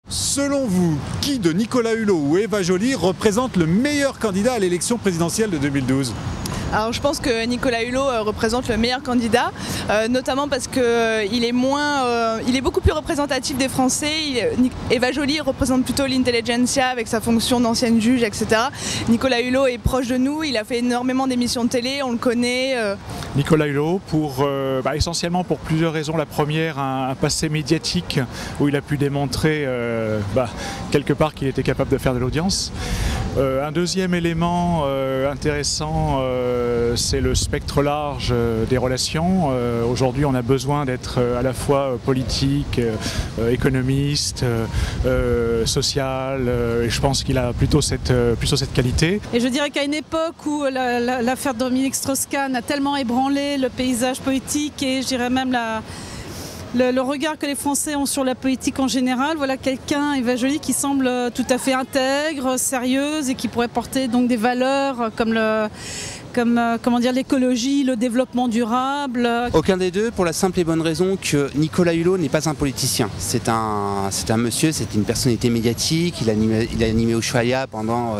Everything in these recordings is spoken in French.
Selon vous, qui de Nicolas Hulot ou Eva Joly représente le meilleur candidat à l'élection présidentielle de 2012 ? Alors je pense que Nicolas Hulot représente le meilleur candidat, notamment parce qu'il est beaucoup plus représentatif des Français. Eva Joly représente plutôt l'intelligentsia avec sa fonction d'ancienne juge, etc. Nicolas Hulot est proche de nous, il a fait énormément d'émissions de télé, on le connaît. Nicolas Hulot, essentiellement pour plusieurs raisons. La première, un passé médiatique où il a pu démontrer quelque part qu'il était capable de faire de l'audience. Un deuxième élément intéressant, c'est le spectre large des relations. Aujourd'hui, on a besoin d'être à la fois politique, économiste, social, et je pense qu'il a plutôt cette qualité. Et je dirais qu'à une époque où l'affaire Dominique Strauss-Kahn a tellement ébranlé le paysage politique et je dirais même le regard que les Français ont sur la politique en général, voilà quelqu'un, Eva Joly, qui semble tout à fait intègre, sérieuse et qui pourrait porter donc des valeurs comme l'écologie, le développement durable. Aucun des deux, pour la simple et bonne raison que Nicolas Hulot n'est pas un politicien. C'est un monsieur, c'est une personnalité médiatique, il a animé Ushuaïa pendant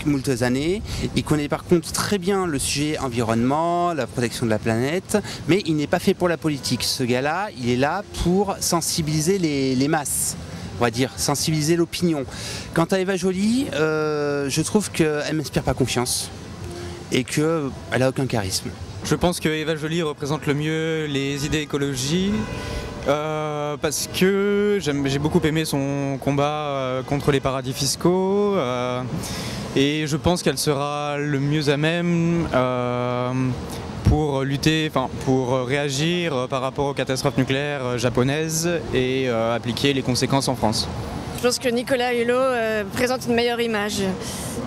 moultes années. Il connaît par contre très bien le sujet environnement, la protection de la planète, mais il n'est pas fait pour la politique. Ce gars-là, il est là pour sensibiliser les masses. On va dire, sensibiliser l'opinion. Quant à Eva Joly, je trouve qu'elle ne m'inspire pas confiance et qu'elle n'a aucun charisme. Je pense que Eva Joly représente le mieux les idées écologie parce que j'ai beaucoup aimé son combat contre les paradis fiscaux et je pense qu'elle sera le mieux à même pour réagir par rapport aux catastrophes nucléaires japonaises et appliquer les conséquences en France. Je pense que Nicolas Hulot présente une meilleure image.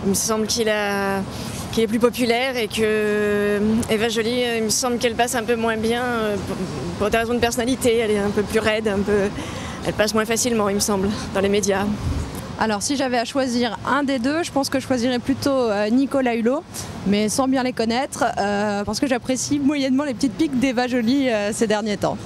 Il me semble qu'il est plus populaire et que Eva Joly, il me semble qu'elle passe un peu moins bien pour des raisons de personnalité. Elle est un peu plus raide, elle passe moins facilement, il me semble, dans les médias. Alors si j'avais à choisir un des deux, je pense que je choisirais plutôt Nicolas Hulot, mais sans bien les connaître, parce que j'apprécie moyennement les petites piques d'Eva Joly ces derniers temps.